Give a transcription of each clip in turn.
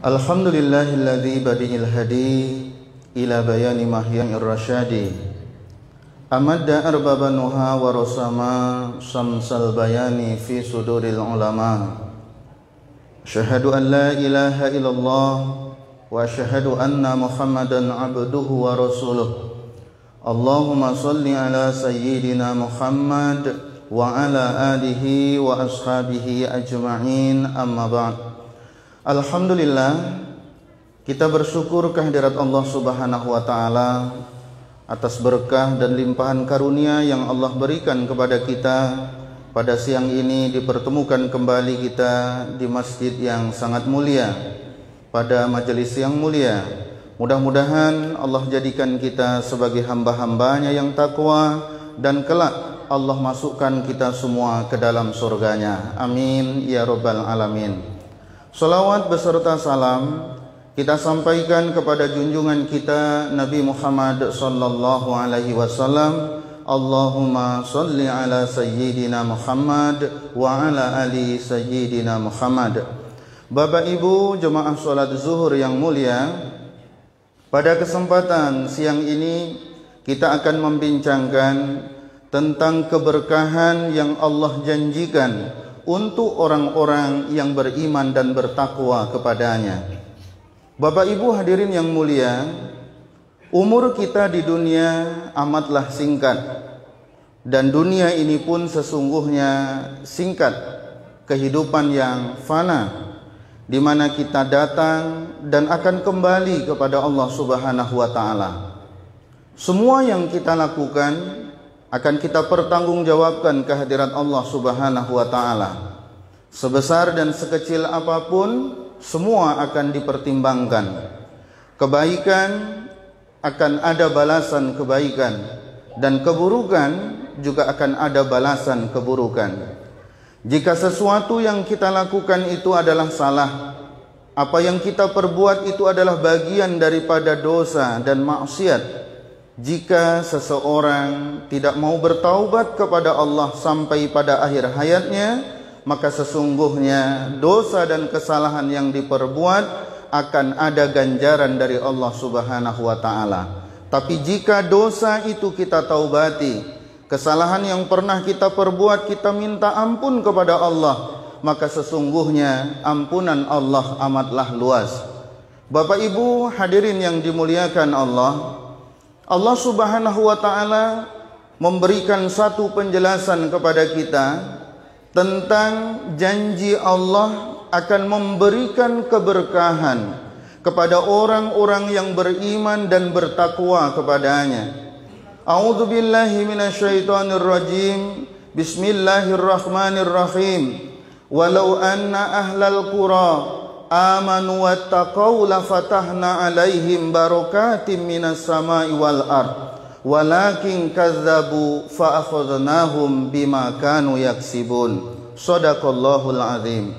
Alhamdulillahilladzi badi'il hadi ila bayani mahya'ir rasyadi amadda arbaba nuha wa rasama samsal bayani fi suduril ulama. Asyhadu an la ilaha illallah wa asyhadu anna Muhammadan abduhu wa rasuluh. Allahumma salli ala sayyidina Muhammad wa ala alihi wa ashabihi ajma'in, amma ba'd. Alhamdulillah, kita bersyukur kehadirat Allah Subhanahu wa ta'ala atas berkah dan limpahan karunia yang Allah berikan kepada kita. Pada siang ini dipertemukan kembali kita di masjid yang sangat mulia, pada majelis yang mulia. Mudah-mudahan Allah jadikan kita sebagai hamba-hambanya yang takwa, dan kelak Allah masukkan kita semua ke dalam surganya. Amin ya rabbal alamin. Salawat beserta salam kita sampaikan kepada junjungan kita Nabi Muhammad sallallahu alaihi wasallam. Allahumma salli ala sayyidina Muhammad wa ala ali sayyidina Muhammad. Bapak Ibu jemaah salat zuhur yang mulia, pada kesempatan siang ini kita akan membincangkan tentang keberkahan yang Allah janjikan untuk orang-orang yang beriman dan bertakwa kepadanya. Bapak Ibu hadirin yang mulia, umur kita di dunia amatlah singkat, dan dunia ini pun sesungguhnya singkat, kehidupan yang fana, di mana kita datang dan akan kembali kepada Allah Subhanahu wa ta'ala. Semua yang kita lakukan akan kita pertanggungjawabkan kehadirat Allah Subhanahu wa ta'ala. Sebesar dan sekecil apapun, semua akan dipertimbangkan. Kebaikan akan ada balasan kebaikan, dan keburukan juga akan ada balasan keburukan. Jika sesuatu yang kita lakukan itu adalah salah, apa yang kita perbuat itu adalah bagian daripada dosa dan maksiat, jika seseorang tidak mau bertaubat kepada Allah sampai pada akhir hayatnya, maka sesungguhnya dosa dan kesalahan yang diperbuat akan ada ganjaran dari Allah Subhanahu wa ta'ala. Tapi jika dosa itu kita taubati, kesalahan yang pernah kita perbuat kita minta ampun kepada Allah, maka sesungguhnya ampunan Allah amatlah luas. Bapak Ibu hadirin yang dimuliakan Allah, Allah Subhanahu wa ta'ala memberikan satu penjelasan kepada kita tentang janji Allah akan memberikan keberkahan kepada orang-orang yang beriman dan bertakwa kepadanya. A'udzu billahi minasyaitonir rajim. Bismillahirrahmanirrahim. Walau anna ahlal qura amanu wattaqau lafatahna alaihim barakatim minas samai wal ard walakin kazzabu fa akhadnahum bima kanu yaksibun. Shadaqallahul azim.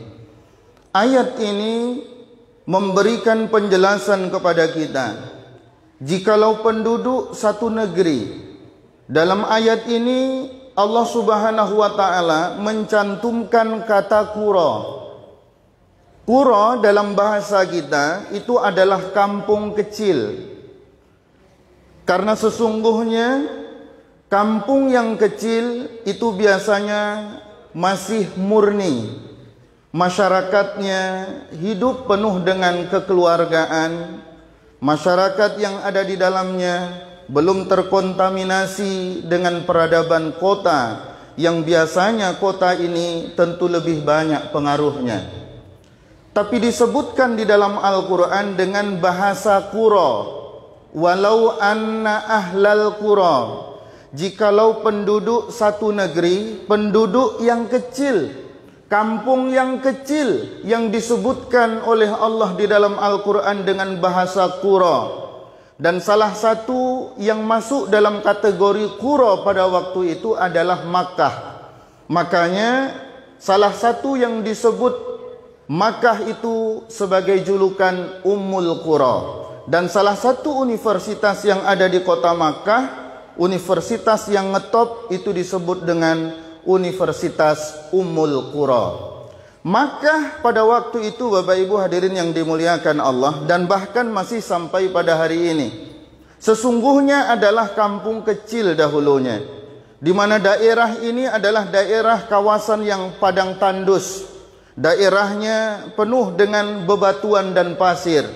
Ayat ini memberikan penjelasan kepada kita, jikalau penduduk satu negeri, dalam ayat ini Allah Subhanahu wa ta'ala mencantumkan kata qura. Qura dalam bahasa kita itu adalah kampung kecil. Karena sesungguhnya kampung yang kecil itu biasanya masih murni. Masyarakatnya hidup penuh dengan kekeluargaan. Masyarakat yang ada di dalamnya belum terkontaminasi dengan peradaban kota, yang biasanya kota ini tentu lebih banyak pengaruhnya. Tapi disebutkan di dalam Al-Quran dengan bahasa qura. Walau anna ahlal qura, jikalau penduduk satu negeri, penduduk yang kecil, kampung yang kecil yang disebutkan oleh Allah di dalam Al-Quran dengan bahasa qura. Dan salah satu yang masuk dalam kategori qura pada waktu itu adalah Makkah. Makanya salah satu yang disebut Makkah itu sebagai julukan Ummul Qura. Dan salah satu universitas yang ada di kota Makkah, universitas yang ngetop, itu disebut dengan Universitas Ummul Qura. Maka pada waktu itu Bapak Ibu hadirin yang dimuliakan Allah, dan bahkan masih sampai pada hari ini, sesungguhnya adalah kampung kecil dahulunya, di mana daerah ini adalah daerah kawasan yang padang tandus. Daerahnya penuh dengan bebatuan dan pasir.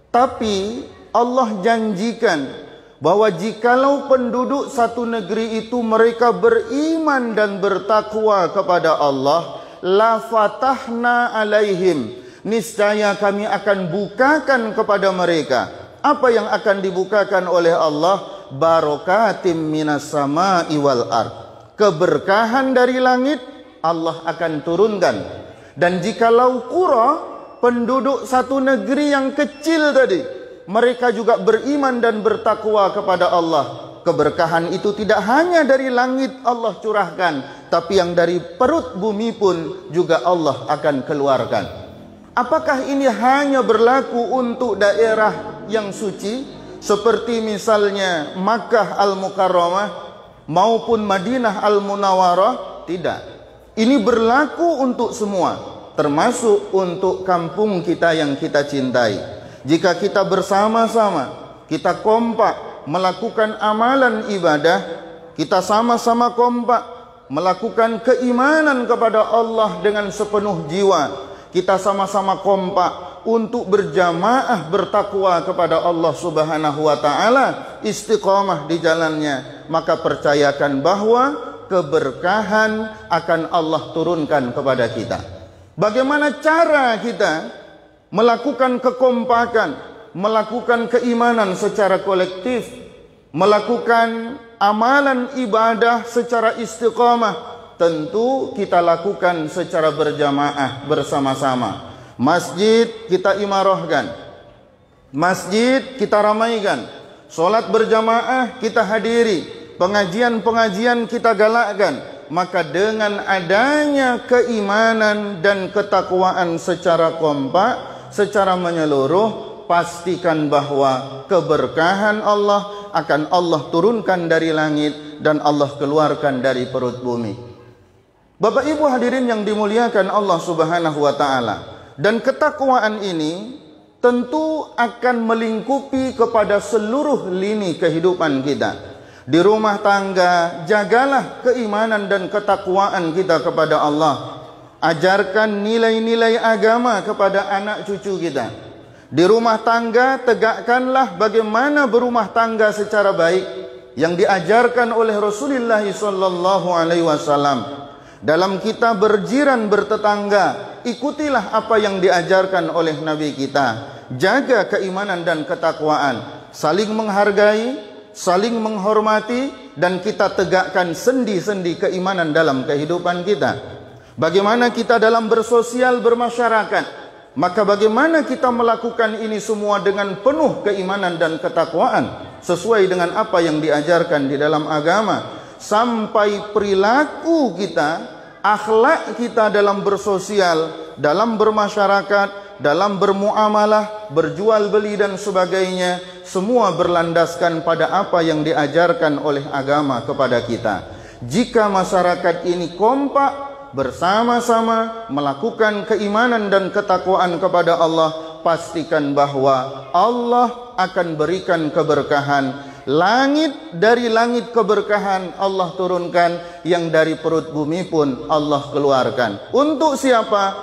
Tapi Allah janjikan bahwa jikalau penduduk satu negeri itu mereka beriman dan bertakwa kepada Allah, la fatahna alaihim, niscaya kami akan bukakan kepada mereka. Apa yang akan dibukakan oleh Allah? Barokatim minas sama'i wal ard, keberkahan dari langit Allah akan turunkan. Dan jikalau qura, penduduk satu negeri yang kecil tadi, mereka juga beriman dan bertakwa kepada Allah, keberkahan itu tidak hanya dari langit Allah curahkan, tapi yang dari perut bumi pun juga Allah akan keluarkan. Apakah ini hanya berlaku untuk daerah yang suci seperti misalnya Makkah Al-Mukarramah maupun Madinah Al-Munawwarah? Tidak. Ini berlaku untuk semua, termasuk untuk kampung kita yang kita cintai. Jika kita bersama-sama, kita kompak melakukan amalan ibadah, kita sama-sama kompak melakukan keimanan kepada Allah dengan sepenuh jiwa, kita sama-sama kompak untuk berjamaah bertakwa kepada Allah Subhanahu wa taala, istiqamah di jalannya, maka percayakan bahwa keberkahan akan Allah turunkan kepada kita. Bagaimana cara kita melakukan kekompakan, melakukan keimanan secara kolektif, melakukan amalan ibadah secara istiqamah? Tentu kita lakukan secara berjamaah bersama-sama. Masjid kita imarahkan, masjid kita ramaikan, solat berjamaah kita hadiri, pengajian-pengajian kita galakkan. Maka dengan adanya keimanan dan ketakwaan secara kompak, secara menyeluruh, pastikan bahwa keberkahan Allah akan Allah turunkan dari langit dan Allah keluarkan dari perut bumi. Bapak Ibu hadirin yang dimuliakan Allah Subhanahu wa taala, dan ketakwaan ini tentu akan melingkupi kepada seluruh lini kehidupan kita. Di rumah tangga, jagalah keimanan dan ketakwaan kita kepada Allah. Ajarkan nilai-nilai agama kepada anak cucu kita. Di rumah tangga, tegakkanlah bagaimana berumah tangga secara baik yang diajarkan oleh Rasulullah SAW. Dalam kita berjiran bertetangga, ikutilah apa yang diajarkan oleh Nabi kita. Jaga keimanan dan ketakwaan, saling menghargai, saling menghormati, dan kita tegakkan sendi-sendi keimanan dalam kehidupan kita. Bagaimana kita dalam bersosial bermasyarakat, maka bagaimana kita melakukan ini semua dengan penuh keimanan dan ketakwaan sesuai dengan apa yang diajarkan di dalam agama, sampai perilaku kita, akhlak kita dalam bersosial, dalam bermasyarakat, dalam bermuamalah, berjual beli dan sebagainya, semua berlandaskan pada apa yang diajarkan oleh agama kepada kita. Jika masyarakat ini kompak bersama-sama melakukan keimanan dan ketakwaan kepada Allah, pastikan bahwa Allah akan berikan keberkahan. Langit dari langit keberkahan Allah turunkan, yang dari perut bumi pun Allah keluarkan. Untuk siapa?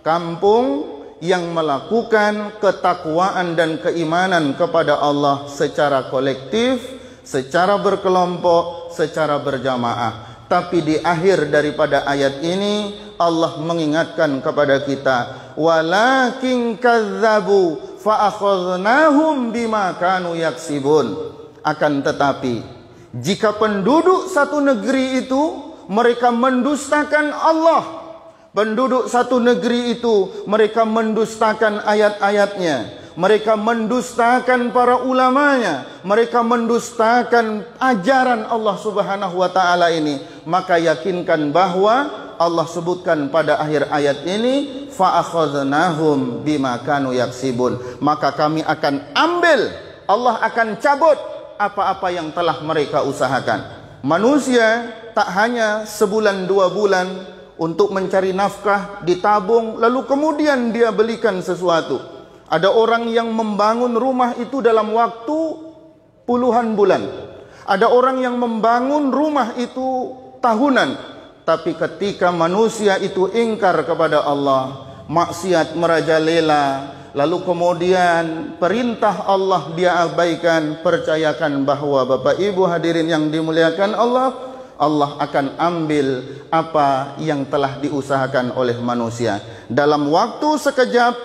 Kampung yang melakukan ketakwaan dan keimanan kepada Allah secara kolektif, secara berkelompok, secara berjamaah. Tapi di akhir daripada ayat ini Allah mengingatkan kepada kita, walakin kadzabu fa akhadnahum bima kanu yaksibun. Akan tetapi jika penduduk satu negeri itu mereka mendustakan Allah, penduduk satu negeri itu mereka mendustakan ayat-ayatnya, mereka mendustakan para ulamanya, mereka mendustakan ajaran Allah Subhanahu wa taala ini, maka yakinkan bahwa Allah sebutkan pada akhir ayat ini, fa akhadnahum bima kanu yaksibun, maka kami akan ambil, Allah akan cabut apa-apa yang telah mereka usahakan. Manusia tak hanya sebulan dua bulan untuk mencari nafkah, ditabung, lalu kemudian dia belikan sesuatu. Ada orang yang membangun rumah itu dalam waktu puluhan bulan. Ada orang yang membangun rumah itu tahunan. Tapi ketika manusia itu ingkar kepada Allah, maksiat merajalela, lalu kemudian perintah Allah dia abaikan, percayakan bahwa Bapak Ibu hadirin yang dimuliakan Allah, Allah akan ambil apa yang telah diusahakan oleh manusia. Dalam waktu sekejap,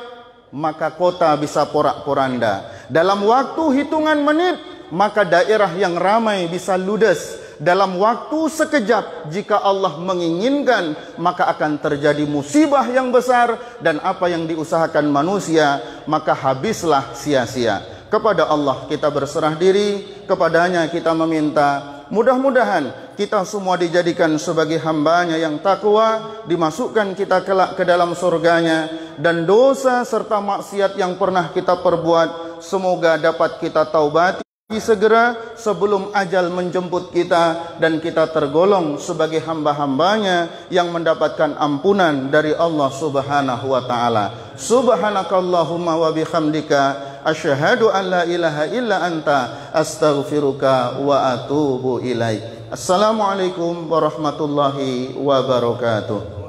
maka kota bisa porak-poranda. Dalam waktu hitungan menit, maka daerah yang ramai bisa ludes. Dalam waktu sekejap, jika Allah menginginkan, maka akan terjadi musibah yang besar. Dan apa yang diusahakan manusia, maka habislah sia-sia. Kepada Allah kita berserah diri, kepadanya kita meminta. Mudah-mudahan kita semua dijadikan sebagai hambanya yang takwa, dimasukkan kita kelak ke dalam surganya, dan dosa serta maksiat yang pernah kita perbuat semoga dapat kita taubati segera sebelum ajal menjemput kita, dan kita tergolong sebagai hamba-hambanya yang mendapatkan ampunan dari Allah Subhanahu wa ta'ala. Subhanakallahumma wa bihamdika asyhadu an la ilaha illa anta astaghfiruka wa atubu ilaik. Assalamualaikum warahmatullahi wabarakatuh.